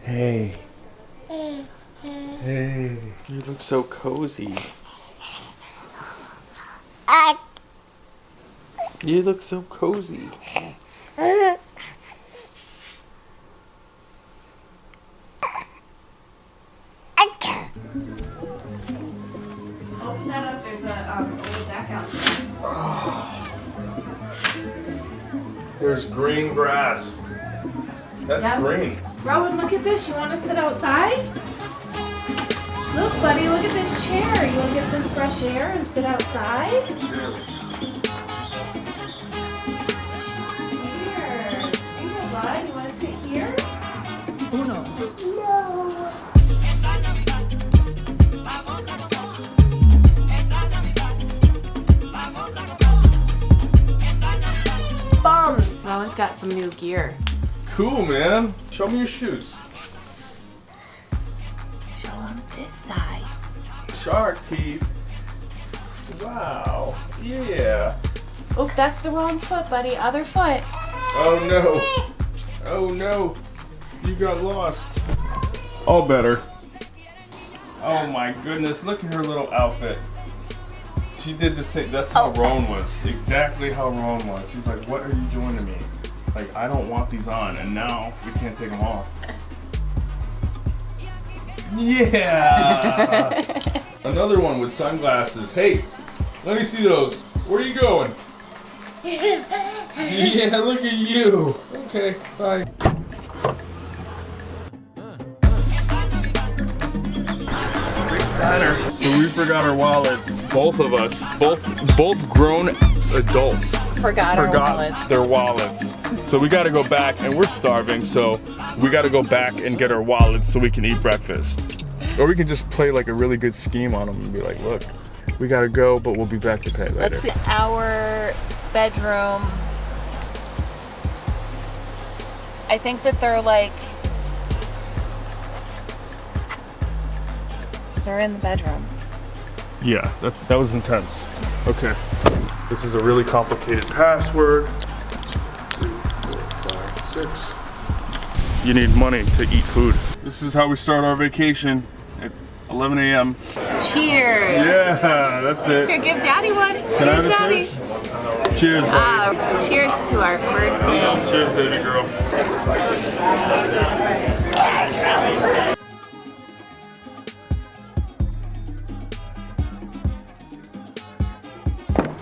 Hey. Hey. You look so cozy. You look so cozy. Open that up. There's a little deck out there. There's green grass. That's Yep. green. Rowan, look at this. You want to sit outside? Look, buddy, look at this chair. You want to get some fresh air and sit outside? Here. Here, bud. You want to sit here? Bums. Rowan's got some new gear. Cool, man. Show me your shoes. Show him this side. Shark teeth. Wow. Yeah. Oh, that's the wrong foot, buddy. Other foot. Oh no. Oh no. You got lost. All better. Oh my goodness. Look at her little outfit. She did the same. That's how Rowan was. Exactly how Rowan was. She's like, what are you doing to me? Like, I don't want these on, and now we can't take them off. Yeah! Another one with sunglasses. Hey, let me see those. Where are you going? Yeah, look at you. Okay, bye. So we forgot our wallets. Both of us, both grown adults Forgot our wallets. their wallets. So we got to go back, and we're starving. So we got to go back and get our wallets so we can eat breakfast. Or we can just play like a really good scheme on them and be like, look, we got to go, but we'll be back to pay later. Let's see, our bedroom. I think that they're in the bedroom. Yeah, that was intense. Okay, this is a really complicated password. 3, 4, 5, 6. You need money to eat food. This is how we start our vacation at 11 a.m. Cheers. Yeah, that's it. Here, give Daddy one. Can I Cheers, have a Daddy. Cheers, buddy. Cheers to our first day. Cheers, baby girl.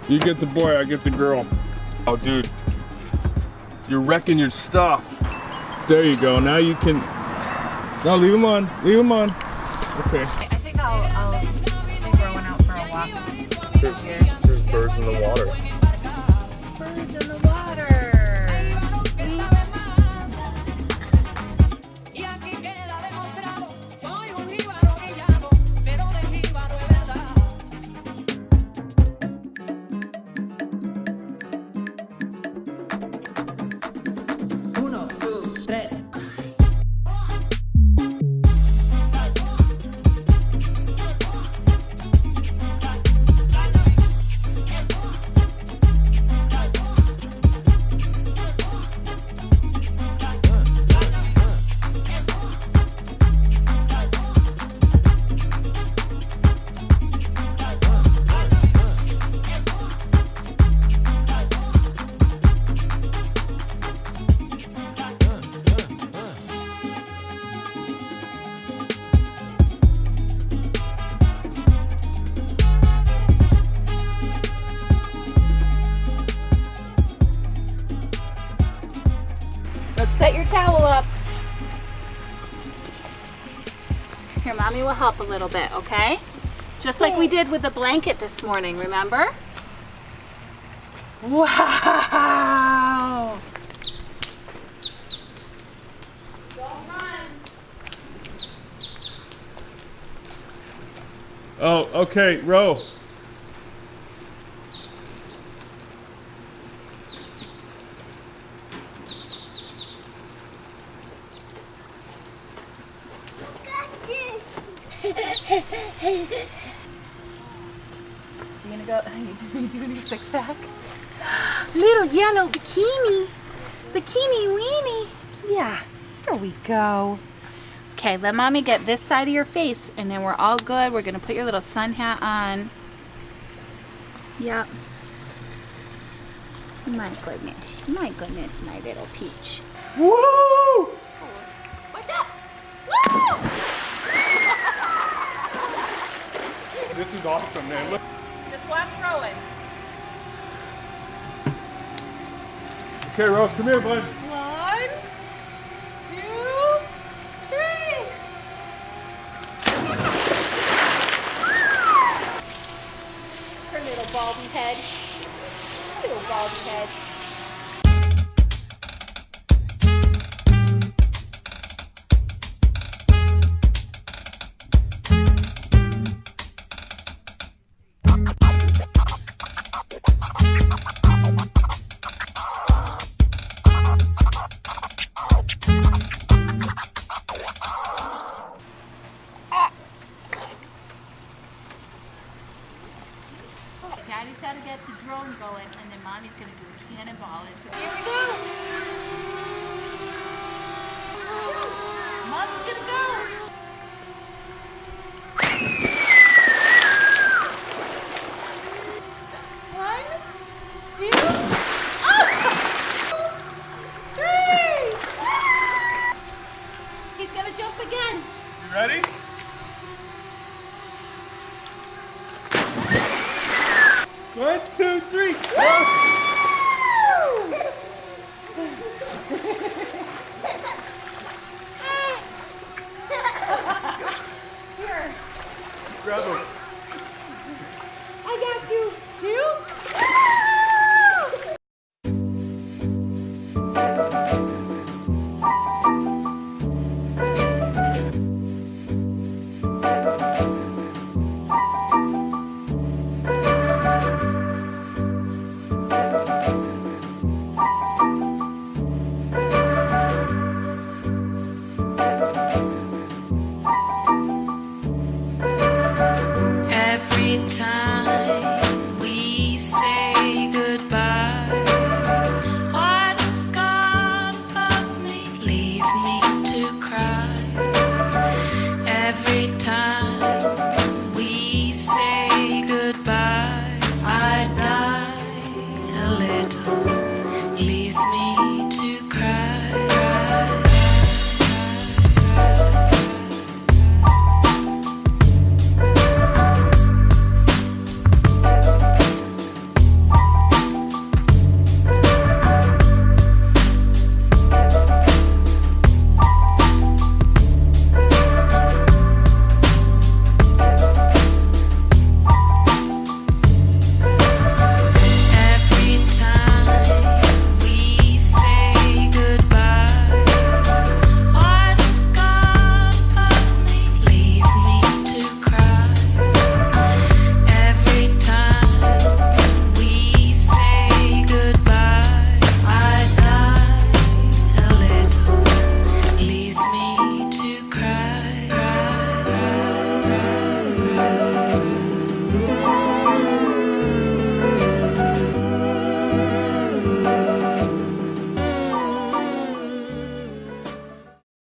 You get the boy, I get the girl. Oh, dude, you're wrecking your stuff. There you go. Now you can. No, leave him on. Leave him on. Okay. I think I'll take Rowan out for a walk. There's birds in the water. Birds in the water. Set your towel up. Here, Mommy will help a little bit, okay? Just like we did with the blanket this morning, remember? Wow! Don't run. Oh, okay, Ro. You gonna go? You doing your six pack? Little yellow bikini, bikini weenie. Yeah, there we go. Okay, let mommy get this side of your face and then we're all good. We're gonna put your little sun hat on. Yep. My goodness, my little peach. Woo! What's up? Woo! This is awesome, man. Look. Just watch Rowan. Okay, Rose, come here, bud. 1, 2, 3. Her little baldy head. Little baldy head. Daddy's got to get the drone going, and then Mommy's going to do a cannonball into it. Here we go! Mommy's going to go! One, 2, oh! 3! He's going to jump again. You ready? One, two, three. Go! Here. Grab him.